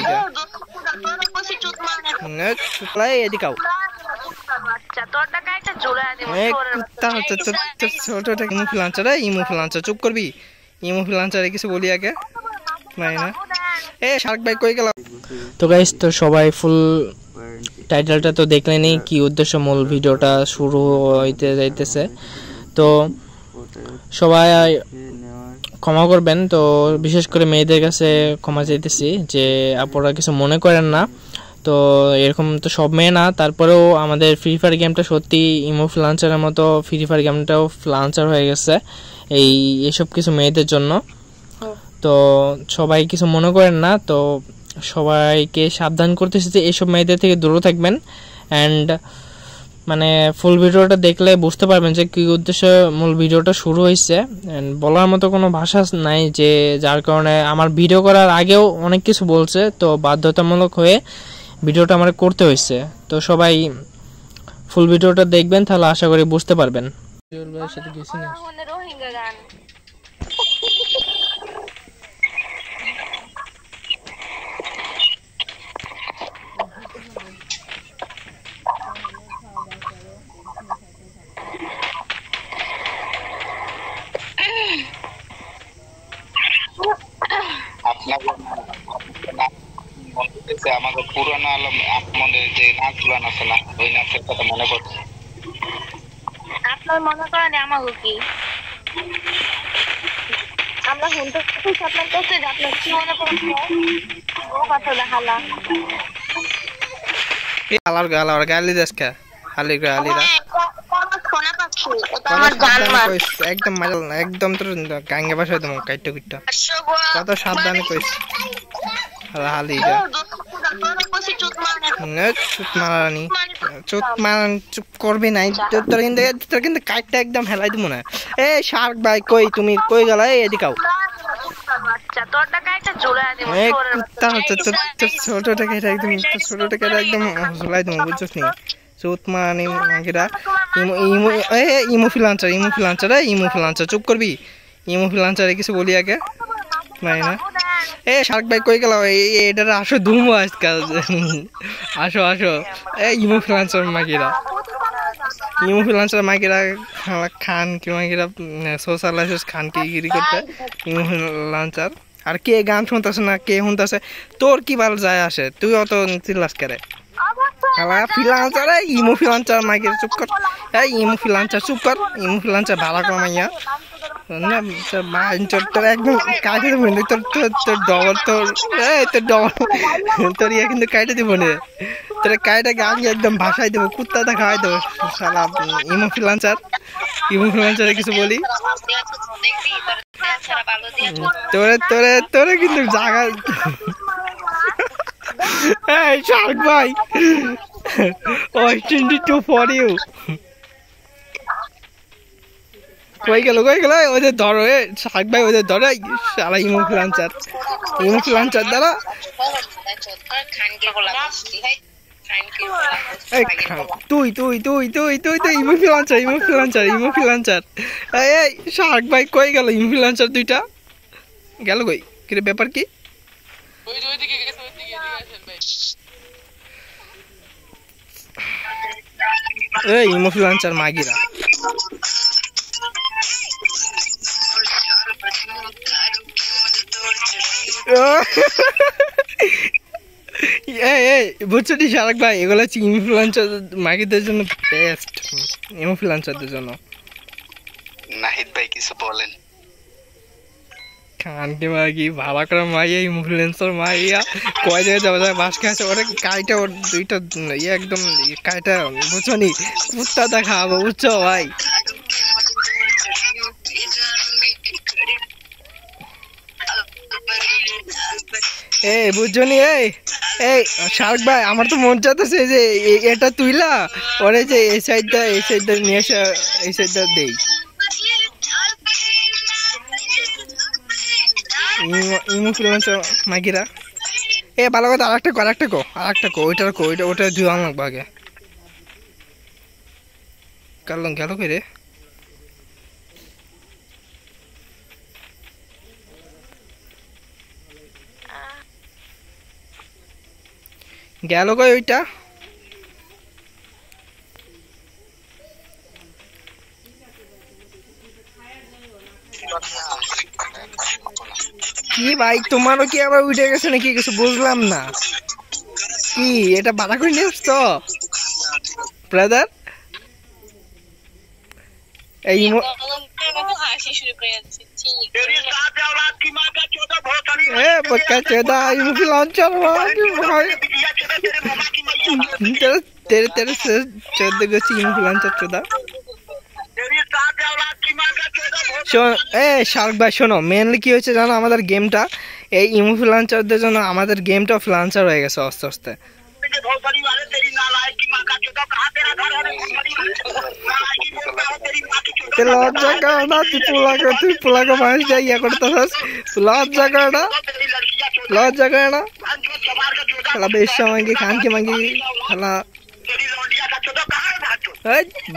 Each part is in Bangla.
এদিকে চুতলাই এদিকে আও কুত্তা হচ্ছে ছোট ইমোফ্লান্সার ইমোফ্লান্সার চুপ করবি ইমোফ্লান্সারে কিছু বলি আগে না এ শার্ক ভাই কই গেল তো গাইস তো সবাই ফুল টাইটেলটা তো দেখলেনই কি উদ্দেশ্য মূল ভিডিওটা শুরু হইতে যাইতেছে তো সবাই ক্ষমা করবেন তো বিশেষ করে মেয়েদের কাছে ক্ষমা চাইতেছি যে আপনারা কিছু মনে করেন না তো এরকম তো সব মেয়ে না তারপরেও আমাদের ফ্রি ফায়ার গেমটা সত্যি ইমোফ্লান্সারের মতো ফ্রি ফায়ার গেমটাও ফ্লান্সার হয়ে গেছে এইসব কিছু মেয়েদের জন্য তো সবাই কিছু মনে করেন না তো সবাইকে সাবধান করতেছি যে এইসব মেয়েদের থেকে দূরে থাকবেন অ্যান্ড মানে ফুল ভিডিওটা দেখলে বুঝতে পারবেন যে কি উদ্দেশ্যে মূল ভিডিওটা শুরু হয়েছে বলার মতো কোনো ভাষা নাই যে যার কারণে আমার ভিডিও করার আগেও অনেক কিছু বলছে তো বাধ্যতামূলক হয়ে ভিডিওটা আমার করতে হয়েছে তো সবাই ফুল ভিডিওটা দেখবেন তাহলে আশা করি বুঝতে পারবেন আমাদের পুরানো আলম আমাদের যে নাচগুলো আছে না ওই নাচের কথা মনে পড়ছে আপনার মনে করেন আমাকে কি আমরা শুনতে আপনার কাছে আপনার কি মনে পড়ছে ও কথা দেখালা আলার গালার গালি দেশকা খালি গালিরা শোনা পাচ্ছি এটা আমার জানমার একদম মাইল একদম তোর গাঙ্গে বসাই দেবো কাইটা কুইটা কত সাবধানে কইস হালিরা চুপ করবি নাই তোর কিন্তু কাইটটা একদম হেলাই দিব না এ শার্ক ভাই কই তুমি কই গেল এদিকাও কুত্তা হচ্ছে ছোটটাকে একদম ছোটটাকে একদম ঝুলাই দেবো বুঝছিস নি চোত মারানি মাগিরা ইমোফ্লান্সার চুপ করবি ইমোফ্লান্সারে কিছু বলি আগে না এ শার্ক ভাই কই গেল এটার আসো ধুমো আজকাল আসো ইমোফ্লান্সার মাগিরা খান কি মাগিরা সোশ্যাল লাইসেন্স খান কি গিরি করতে ইমোফ্লান্সার আর কে গান শুনতেছে না কে শুনতেছে তোর কি ভালো যায় আসে তুই অত চিল্লাস করে ইমোফ্লান্সার মাগিরা চুপ কর ইমোফ্লান্সার চুপ কর ইমোফ্লান্সার ভাড়া কমাইয়া তোর একদম কাটে দেবো তোর ডবল তোর ইয়ে কিন্তু কাটে দিব না তোর কাইটাকে আমি একদম ভাষায় দেবো কুত্তাটা খাওয়াই দেবো সালা ইমোফ্লান্সারে কিছু বলি তোরে কিন্তু জায়গা শার্ক ভাই টু ফর ইউ কই গেল ওদের ধরো শার্ক ভাই ওদের ধরো সারা ইমোফ্লান্সার দ্বারা তুই ইমোফ্লান্সার এই শার্ক ভাই কই গেল ইমোফ্লান্সার দুইটা গেল কই কি ব্যাপার কি এই ইমোফ্লান্সার মাগিরা বুঝছো নি শার্ক ভাই এগুলো হচ্ছে ইনফ্লুয়েন্সার মাগিদের জন্য বেস্ট ইনফ্লুয়েন্সারদের জন্য নাহিদ ভাই কিছু বলেন খানকে মাগি ভালো করে মাইয়া ইনফ্লুয়েন্সার মাইয়া কয় জায়গায় যাওয়া যায় বাস খাচ্ছে ওটা কাইটা ওর দুইটা ইয়ে একদম কাইটা বুঝছো নি কুত্তাটা খাওয়াবো বুঝছো ভাই বুঝছো নি এই শার্ক ভাই আমার তো মন চাইতেছে যে এটা তুইলা ওরে যে এই সাইডটা নিয়ে এসে এই সাইডটা দেই ইমোফ্লুয়েন্সার মাগিরা ভালো কথা আরেকটা কো ওইটা দুই লাগবে আগে গেল কই রে গেল কই ওইটা? কি ভাই তোমারও কি আবার উঠে গেছে নাকি কিছু বুঝলাম না। কি এটা বাধা করে নিয়ে আসছো ব্রাদার? এই হাসি শুরু করে যাচ্ছে। पक्का चेदा इमोफी लॉन्चर तेरे तेरे से चेदा गसी इमोफी लॉन्चर चेदा শার্ক ভাই শোনো, মেনলি কি হয়েছে জানো, আমাদের গেমটা এই ইমোফি লঞ্চারদের জন্য আমাদের গেমটা ফ্লান্সার হয়ে গেছে আস্তে আস্তে। লজ্জা করো না, তুই পোলাকে মানুষ যা ইয়া করতেছিস, লজ্জা করো না, লজ্জা করে না। খেলা বেশ মাগি খানকে মাগি খেলা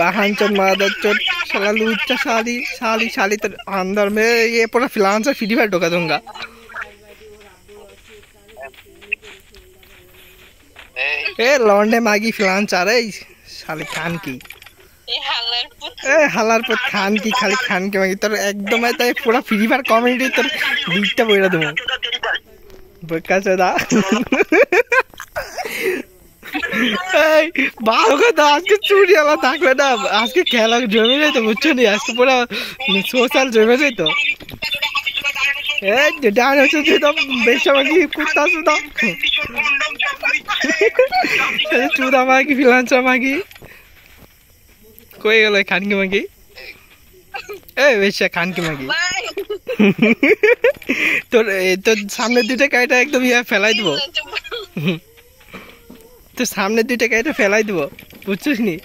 बाहन चोट मादर चोट साला लूचा साली साली साली तो अंदर में ये पूरा फ्लांसर फ्री फायर ढोका दूंगा। ए लौंडे मागी फ्लांसर है साली खान की, ए हलारपुर खान की खाली खान के मागी तो एकदम है तो पूरा फ्री फायर कम्युनिटी तो बीचटा बोला दूँ बक्का चोदा ভালো কথা। আজকে চুরিওয়ালা থাকলে না আজকে খেলা জমে যেত, বুঝছো নি? আজকে পুরো সোশ্যাল জমে যেত। ডান হচ্ছে তো বেশ আমাকে কুত্তা চুদা চুদা মাগি ফিলান্সা মাগি কই গেল খানকি মাগি, এই বেশা খানকি মাগি। তোর তোর সামনে দুটো কাইটা একদম ইয়া ফেলাই দিব, তো সামনে দুইটা গাড়িটা ফেলাই দিব, বুঝছিস নি?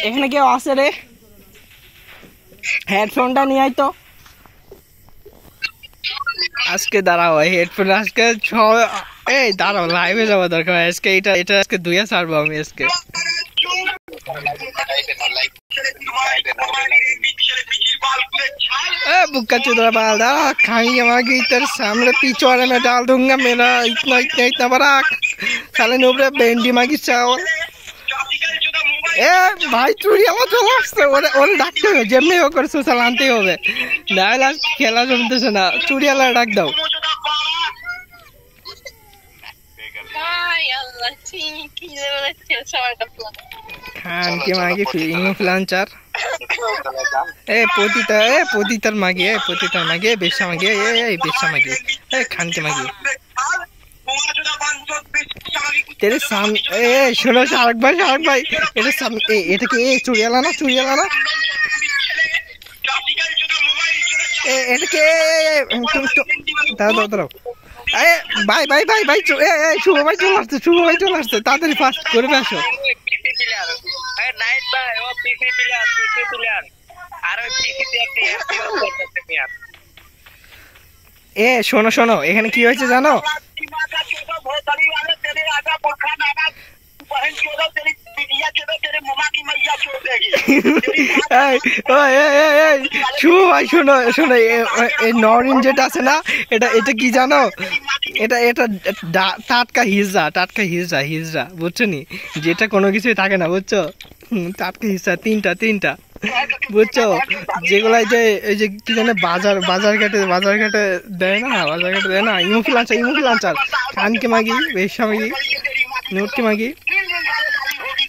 এখানে কেউ আছে রে? হেডফোনটা নিয়ে আয় তো। আজকে দাঁড়াও হেডফোন আজকে এই দাঁড়াও লাইভে যাওয়া দরকার আজকে। এটা এটা আজকে দুইয়া ছাড়বো আমি আজকে। बुक्का चुदरा बालदा खाएंगे मागी तेरे सामने पिछवाड़े में डाल दूंगा मेरा इतना इतना इतना बड़ा साले नोबरे बेंडी मागी चावल। ए भाई चूड़ी আমার চলে আসছে, ওরে ওরে ডাকতে হবে, যেমনি হোক করে সোশ্যাল আনতে হবে, নাহলে খেলা জমতেছে না। চুড়িয়ালা ডাক দাও। খান কি মাগি ইনফ্লুয়েন্সার পতিতার মাগি পতিতার মাগি বেশা মাগি বেশা মাগি খান কি মাগি तेरे सामने শোনো শার্ক ভাই এটা সামনে এটা কি চুড়িয়ালা না এটা কে দাঁড়াও ভাই শুভ ভাই চলে আসছে তাড়াতাড়ি ফাস্ট করে আসো। শোনো এখানে কি হয়েছে জানো, শোনো এই নরিন যেটা আছে না, এটা কি জানো, এটা টাটকা হিজড়া বুঝছো নি, যেটা কোনো কিছুই থাকে না বুঝছো, টাটকা হিজড়া তিনটা বুঝছো, যেগুলা যে এই যে কি জানে বাজার ঘাটে দেয় না, ইমোফি লাঞ্চার খানকে মাগি বেশা মাগি নোটকে মাগি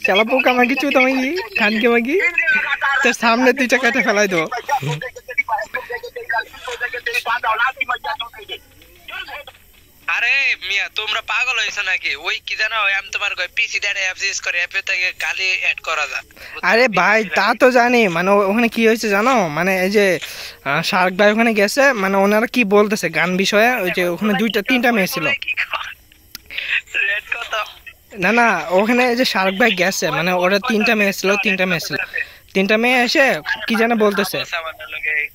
চালা পোকা মাগি চুতা মাগি খানকে মাগি তোর সামনে দুইটা কাটে ফেলাই দেবো। আরে মিয়া তোমরা পাগল হইছো নাকি? ওই কি জানো আমি তোমার পিসি দাঁড়ে অ্যাপ ইউজ করে অ্যাপে থেকে গালি অ্যাড করা যায়। আরে ভাই তা তো জানি, মানে ওখানে কি হয়েছে জানো, মানে এই যে শার্ক ভাই ওখানে গেছে, মানে ওনারা কি বলতেছে গান বিষয়ে, ওই যে ওখানে তিনটা মেয়ে ছিল না ওখানে যে শার্ক ভাই গেছে, মানে ওরা তিনটা মেয়ে ছিল তিনটা মেয়ে এসে কি যেন বলতেছে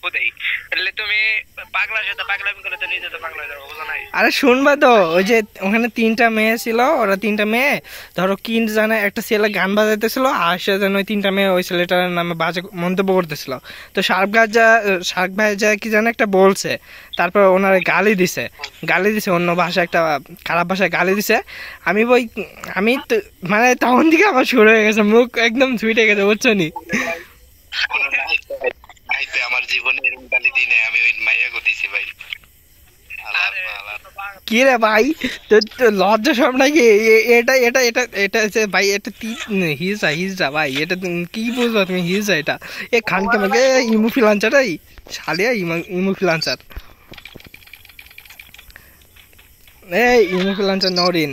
খুদেই তাহলে তুমি পাগলার সাথে পাগলামি করে তো নিজে তো পাগলা হয়ে যাবো বুঝো নাই আরে শুনবা তো, ওই যে ওখানে 3টা মেয়ে ছিল, ওরা 3টা মেয়ে ধরো কি জানে একটা ছেলে গান বাজাইতেছিল, আর সে যেন ওই 3টা মেয়ে ওই ছেলেটার নামে বাজে মন্তব্য করতেছিল। তো শার্ক ভাই যা কি জানে একটা বলছে, তারপর ওনারে গালি দিছে অন্য ভাষায়, একটা খারাপ ভাষায় গালি দিছে। আমি তো মানে তখন থেকে আমার শুরু হয়ে গেছে, মুখ একদম ছুটে গেছে, বুঝছো নি? আমার জীবনে এরকম গালি দিই নাই, আমি ওই মাইয়া গতিছি ভাই। কি রে ভাই, তোর লজ্জা সব নাকি? এটা এটা এটা এটা হচ্ছে ভাই, এটা হিজড়া ভাই, এটা কি বুঝবো তুমি? হিজড়া এটা এ খানকে আমাকে ইমু ফ্রিল্যান্সারই শালিয়া ইমু ফ্রিল্যান্সার, এই ইমু ফ্রিল্যান্সার নরিন,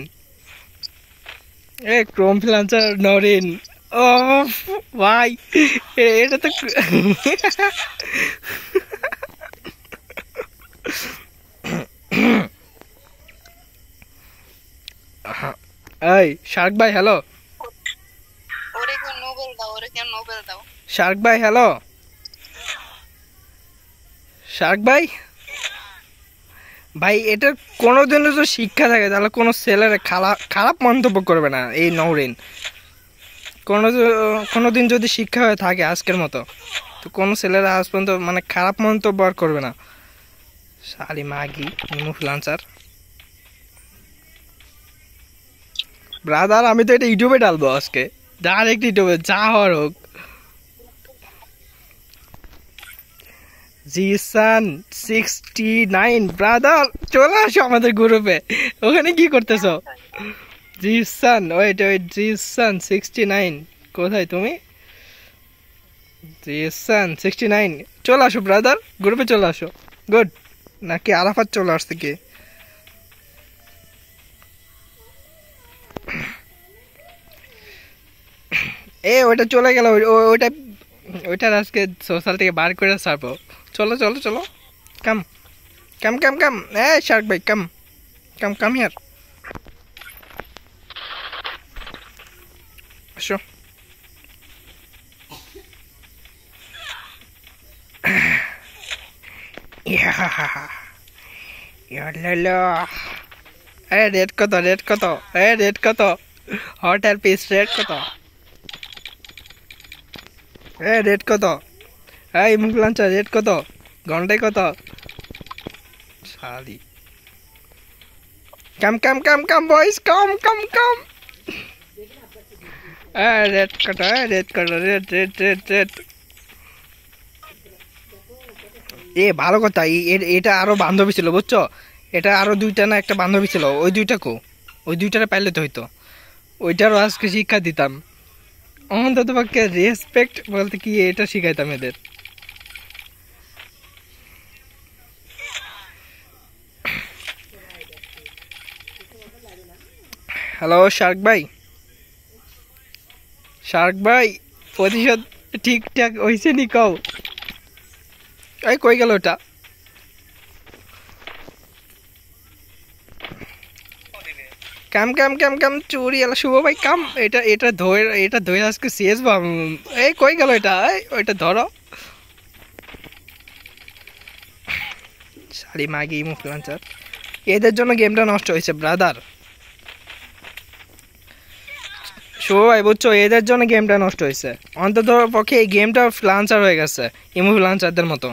এ ক্রোম ফ্রিল্যান্সার নরিন। ও ভাই এটা তো এই শার্ক ভাই হ্যালো, ওরে কেন নোবেল দাও শার্ক ভাই হ্যালো, শার্ক ভাই ভাই এটার কোনোদিনও যদি শিক্ষা থাকে তাহলে কোনো ছেলের খারাপ মন্তব্য করবে না এই নওরিন। কোনোদিন যদি শিক্ষা হয়ে থাকে আজকের মতো, তো কোনো ছেলেরা আজ পর্যন্ত মানে খারাপ মন্তব্য আর করবে না। শালি মাগি ইনফ্লুয়েন্সার ব্রাদার, আমি তো এটা ইউটিউবে ডালবো আজকে, ডাইরেক্ট ইউটিউবে যা হওয়ার হোক। জিসান 69 ব্রাদার চলে আসো আমাদের গ্রুপে। ওখানে কি করতেছো? জিসান ওয়েট জিসান 69 কোথায় তুমি? জিসান 69 চলে আসো ব্রাদার, গ্রুপে চলে আসো। গুড, নাকি আরাফাত চলে আসছে কি? এ ওইটা চলে গেল, ওইটার আজকে সোশ্যাল থেকে বার করে ছাড়বো। চলো চলো চলো, কাম কাম কাম কাম, এ শার্ক ভাই কাম কাম কাম হিয়ার, আসো। রেট কত, রেট কত, রেট কত, হট আর পিস রেট কত, রেট কত, এই মুখ লাঞ্চা রেট কত, ঘন্টায় কত? শালি কাম কাম কাম কাম বয়েস কাম কাম কাম, রেট কত, রেট কত, রেট রেট রেট রেট। এ ভালো কথা, এটা আরো বান্ধবী ছিল বুঝছো, এটা আরো 2টা না একটা বান্ধবী ছিল, ওই 2টাকে ওই 2টারে পাইলে তো হইতো, ওইটারও আজকে শিক্ষা দিতাম। অন্তত পক্ষে রেসপেক্ট বলতে কি এটা শিখাইতাম এদের। হ্যালো শার্ক ভাই, শার্ক ভাই প্রতিশোধ ঠিকঠাক হয়েছে নি কও? এই কই গেল ওটা? কাম কাম কাম কাম চুরি এলা শুভ ভাই কাম, এটা ধরে আজকে শেষ বাম। এই কই গেল এটা? ওইটা ধরো। শালি মাগি ইনফ্লুয়েন্সার, এদের জন্য গেমটা নষ্ট হয়েছে ব্রাদার। শুভ ভাই বুঝছো, এদের জন্য গেমটা নষ্ট হয়েছে। অন্তত পক্ষে এই গেমটা ফ্লান্সার হয়ে গেছে ইনফ্লুয়েন্সারদের মতো।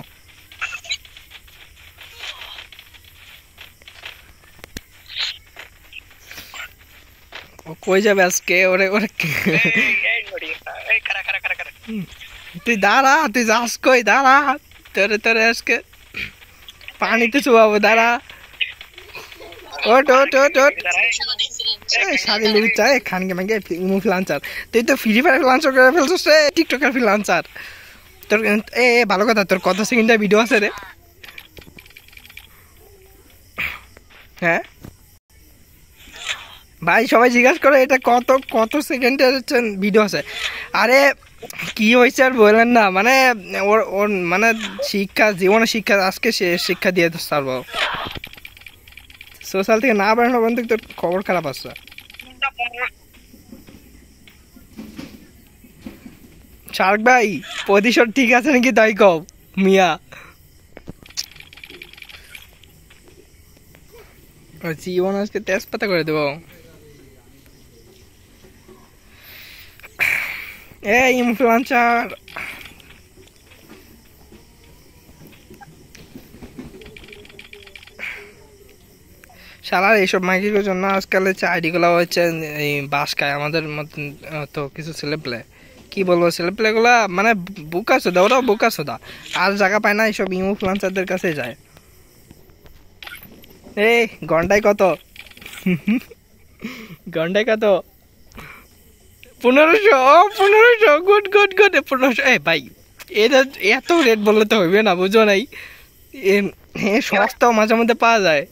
কই যাবে আজকে? ওরে ওরে তুই দাঁড়া, তুই যাস কই? দাঁড়া, তোরে আজকে পানিতে চুবাবো, দাঁড়া। ওট ওট ওট ওট, শাড়ি লিখি চাই খানকে মাগে ইনফ্লুয়েন্সার। তুই তো ফ্রি ফায়ার ফ্রিল্যান্সার করে ফেলছিস রে, টিকটকার ফ্রিল্যান্সার। তোর ভালো কথা, তোর কত সেকেন্ডের ভিডিও আছে রে? হ্যাঁ ভাই সবাই জিজ্ঞাসা করে এটা কত সেকেন্ডের ভিডিও আছে। আরে কি হয়েছে আর বললেন না, মানে ওর মানে শিক্ষা, জীবনের শিক্ষা আজকে সে শিক্ষা দিয়ে ছাড়বো। সোশ্যাল থেকে না বাড়ানো পর্যন্ত তোর খবর খারাপ আছে। শার্ক ভাই প্রতিশোধ ঠিক আছে নাকি তাই কও মিয়া? জীবন আজকে তেজপাতা করে দেবো। এই ইনফ্লুয়েন্সার শালার এইসব মাইকির জন্য আজকাল হচ্ছে আইডি গুলো হচ্ছে এই বাস খায় আমাদের মতন। তো কিছু ছেলেপেলে কি বলবো, ছেলেপেলে গুলা মানে বুকা সোদা, ওরাও বুকা সোদা, আর জায়গা পায় না, এইসব ইনফ্লুয়েন্সারদের কাছে যায়। এই ঘন্টায় কত? ঘন্টায় কত? 1500। Good good good 1500। এই ভাই এটা এত রেট বললে তো হইবে না, বুঝো নাই? সস্তাও মাঝে মধ্যে পাওয়া যায়,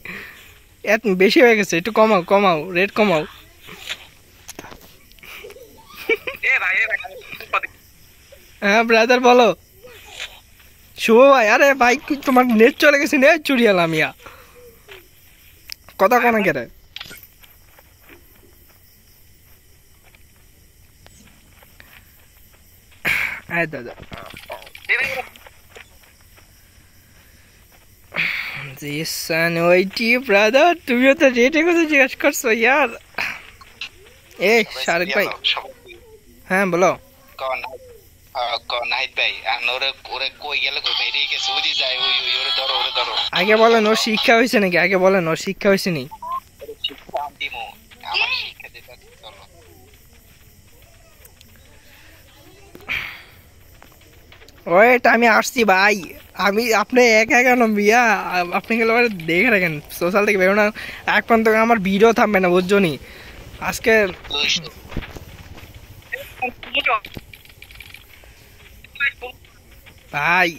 এত বেশি হয়ে গেছে, একটু কমাও কমাও, রেট কমাও। হ্যাঁ ব্রাদার বলো। শুভ ভাই, আরে ভাই তোমার নেট চলে গেছে, নেট চুরিয়ালাম ইয়া, কথা কোনা কেরে? দাদা ব্রাদার তুমিও তো রেটে কথা জিজ্ঞেস করছো ইয়ার। এই শাহরুখ ভাই, হ্যাঁ বলো। আগে বলেন ওর শিক্ষা হয়েছে নাকি, আগে বলেন ওর শিক্ষা হয়েছে নি? ওয়েট আমি আসছি ভাই, আমি আপনি একা কেন বিয়া, আপনি গেলে দেখে রাখেন সোশ্যাল থেকে বেরো না, এক পর্যন্ত আমার ভিডিও থামবে না, বুঝছো নি? আজকে ভাই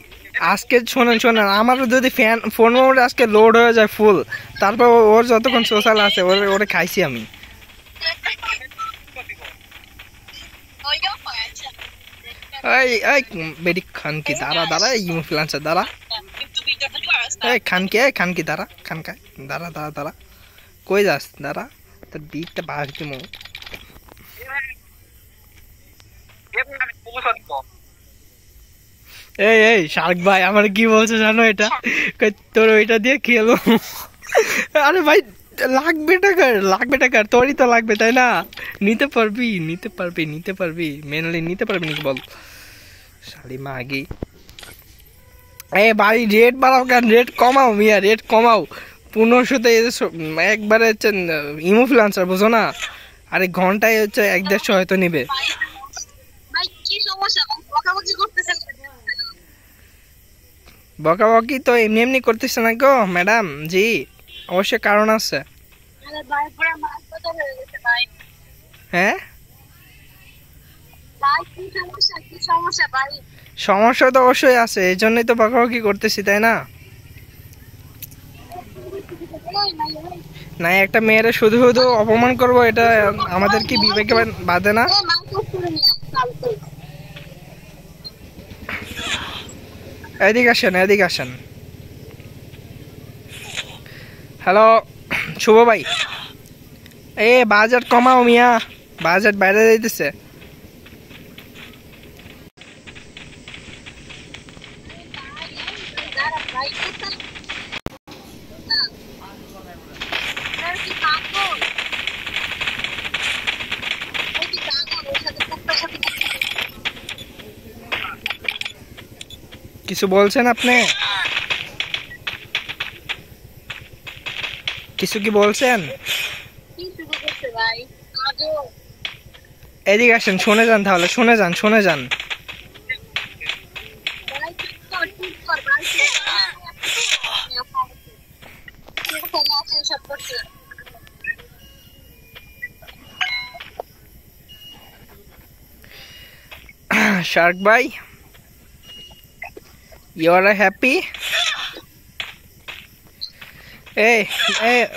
আজকে শোনেন শোনেন, আমারও যদি ফোন মোড আজকে লোড হয়ে যায় ফুল, তারপর ওর যতক্ষণ সোশ্যাল আছে ওরে খাইছি আমি। বেডি খান কি দাঁড়া দাঁড়া, ইনফ্লুয়েন্সার দাঁড়া, খান কি দাঁড়া, খান খায় দাঁড়া দাঁড়া দাঁড়া, কই যাস দাঁড়া, তোর বিটটা বাস দিমু। এই শার্ক ভাই আমার কি বলছো জানো, এটা তোর ওইটা দিয়ে খেলো। আরে ভাই লাগবে টাকার তোরই তো লাগবে তাই না? নিতে পারবি মেনলি নিতে পারবি নাকি বল? শালি মাগি এই বাড়ি রেট বাড়াও কেন, রেট কমাও মিয়া, রেট কমাও। 1500-তে একবারে হচ্ছে ইনফ্লুয়েন্সার, বুঝো না? আরে ঘন্টায় হচ্ছে 150 হয়তো নিবে। বকাবকি তো এমনি এমনি করতেছে না গো ম্যাডাম জি, অবশ্যই কারণ আছে। হ্যাঁ সমস্যা তো অবশ্যই আছে, এই জন্যই তো বকাবকি করতেছি তাই না? না একটা মেয়েরা শুধু শুধু অপমান করবো, এটা আমাদের কি বিবেকে বাধে না? এদিকে আসেন। হ্যালো শুভ ভাই, বাজেট কমাও মিয়া, বাজেট বাইরে যাইতেছে। কিছু বলছেন আপনি? কিছু কি বলছেন? এদিকে আসেন, শুনে যান তাহলে, শুনে যান। শার্ক ভাই you are happy?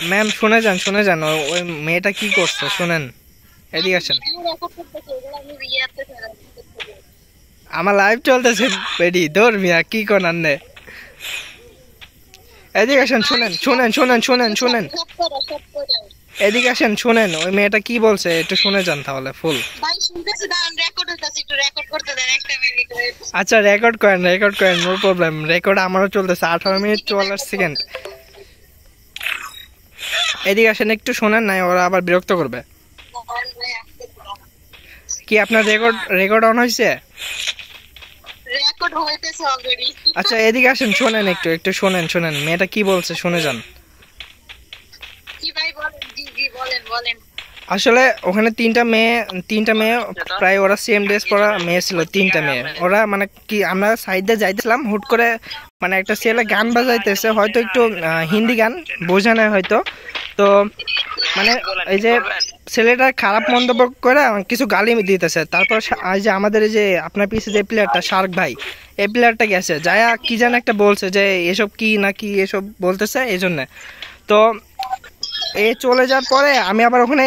ম্যাম শুনে যান, ওই মেয়েটা কি করছে শুনেন, এদিকে আসেন। আমার লাইভ চলতেছে বেডি, দৌড় মিয়া কি করার নে, এদিকে আসেন, শুনেন, এদিকে আসেন শুনেন, ওই মেয়েটা কি বলছে একটু শুনে যান তাহলে ফুল। আচ্ছা রেকর্ড করেন, নো প্রবলেম, রেকর্ড আমারও চলতেছে 18 মিনিট 44 সেকেন্ড। এদিকে আসেন একটু, শোনেন নাই ওরা আবার বিরক্ত করবে। কি আপনার রেকর্ড অন হয়েছে? রেকর্ড হইতেছে অলরেডি। আচ্ছা এদিকে আসেন, শোনেন একটু শোনেন মেয়েটা কি বলছে শুনে যান। কি ভাই বলেন? জি জি বলেন। আসলে ওখানে তিনটা মেয়ে প্রায় ওরা সেম ড্রেস পরা মেয়ে ছিল, তিনটা মেয়ে। ওরা মানে কি আমরা সাইডে যাইতেছিলাম, হুট করে মানে একটা ছেলে গান বাজাইতেছে, হয়তো একটু হিন্দি গান বোঝা নাই হয়তো। তো মানে এই যে ছেলেটা খারাপ মন্তব্য করে কিছু গালি দিতেছে। তারপর এই যে আমাদের এই যে আপনার পিছিয়ে যে প্লেয়ারটা শার্ক ভাই, এই প্লেয়ারটা গেছে যায়া কি যেন একটা বলছে যে এসব কি নাকি এসব বলতেছে এই জন্য। তো এ চলে যাওয়ার পরে আমি আবার ওখানে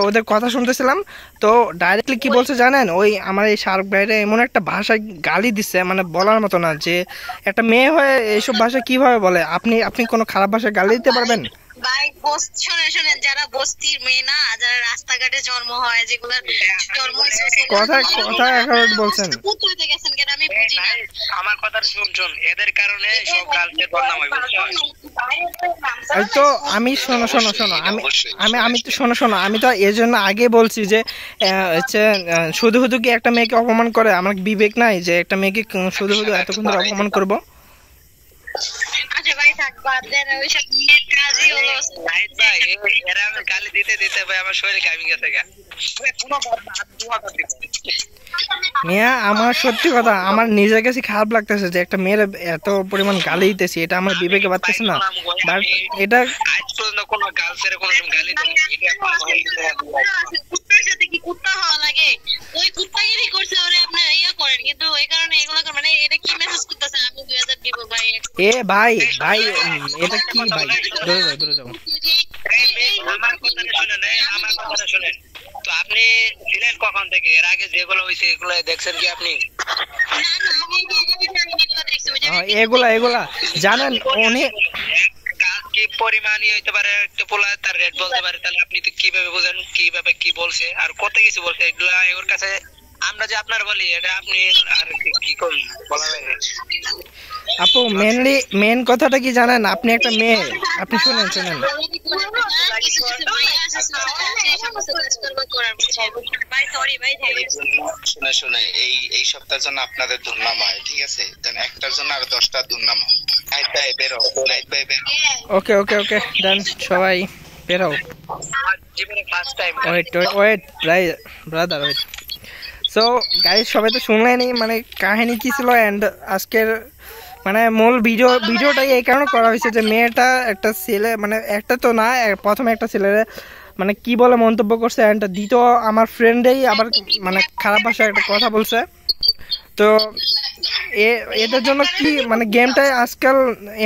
ওদের কথা শুনতেছিলাম। তো ডাইরেক্টলি কি বলছে জানেন, ওই আমার এই শার্ক ভাইরে এমন একটা ভাষায় গালি দিচ্ছে মানে বলার মতো না। যে একটা মেয়ে হয়ে এইসব ভাষা কিভাবে বলে? আপনি কোনো খারাপ ভাষায় গালি দিতে পারবেন? ভাই শোনেন, যারা বস্তির মেয়ে না, যারা রাস্তাঘাটে জন্ম হয়, যেগুলো জন্ম কথা এখন বলছেন পুত্রতে গেছেন কেন আমি বুঝি না। আমার কথা শুন, এদের কারণে সব গার্লসের বদনাম হয়, বুঝছো? এই তো আমি শোনো আমি তো শোনো আমি তো এর জন্য আগে বলছি যে শুধু কি একটা মেয়েকে অপমান করে? আমার বিবেক নাই যে একটা মেয়েকে শুধু এতক্ষণ ধরে অপমান করবো? আচ্ছা ভাই থাক, বাদ দেন ওইসব নিয়ে। কাজই হলো নাইট ভাই, এরা আমি গালি দিতে ভাই আমার শরীর কামি গেছে গা। মিয়া আমার সত্যি কথা, আমার নিজের কাছে খারাপ লাগতেছে যে একটা মেয়ের এত পরিমাণ গালি দিতেছি, এটা আমার বিবেকে বাড়তেছে না। বাট এটা আজ পর্যন্ত কোনো গার্লসের কোনো গালি দেয়নি। কুত্তার সাথে কি কুত্তা হওয়া লাগে? ওই কুত্তাগিরি করছে ওরে আপনি ইয়া করেন, কিন্তু ওই কারণে এগুলো মানে এটা কি মেসেজ করতেছে? আমি 2000 দিব ভাই। এ ভাই এটা কি ভাই? দূরে যাও। আমার কথা শুনেন। তো আপনি ছিলেন কখন থেকে? এর আগে যেগুলো হয়েছে এগুলো দেখছেন কি আপনি? এগুলা জানেন উনি কি পরিমাণ হইতে পারে, একটা পোলা তার রেট বলতে পারে, তাহলে আপনি তো কিভাবে বুঝেন কিভাবে কি বলছে আর কত কিছু বলছে? এগুলা ওর কাছে আমরা যে আপনার বলি এটা আপনি আর কি করি বলা লাগে। আপু মেন কথাটা কি জানেন? আপনি একটা মেয়ে, আপনি শুনেন শুনে এই সপ্তাহের জন্য আপনাদের দুর্নাম হয়, ঠিক আছে? একটার জন্য আর 10টা দুর্নাম হয়। নাইট ভাই বেরো। ওকে ডান, সবাই বেরো। জীবনে first time wait brother wait. So guys, সবাই তো শুনলেনই মানে কাহিনী কি ছিল। অ্যান্ড আজকের মানে মূল ভিডিওটাই এই কারণে করা হয়েছে যে মেয়েটা একটা ছেলে, মানে একটা তো না, প্রথমে একটা ছেলের মানে কি বলে মন্তব্য করছে, অ্যান্ড দ্বিতীয় আমার ফ্রেন্ডেই আবার মানে খারাপ ভাষায় একটা কথা বলছে। তো এদের জন্য কি মানে গেমটাই আজকাল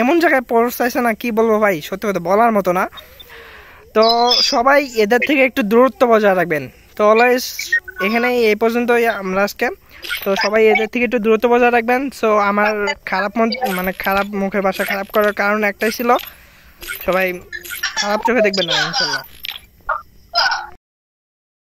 এমন জায়গায় পৌঁছাইছে না, কি বলবো ভাই, সত্যি কথা বলার মতো না। তো সবাই এদের থেকে একটু দূরত্ব বজায় রাখবেন। তো অলওয়েজ এখানেই এই পর্যন্তই আমরা আজকে। তো সবাই এদের থেকে একটু দূরত্ব বজায় রাখবেন। সো আমার খারাপ মুখের ভাষা খারাপ করার কারণ একটাই ছিল, সবাই খারাপ চোখে দেখবেন না ইনশাল্লাহ।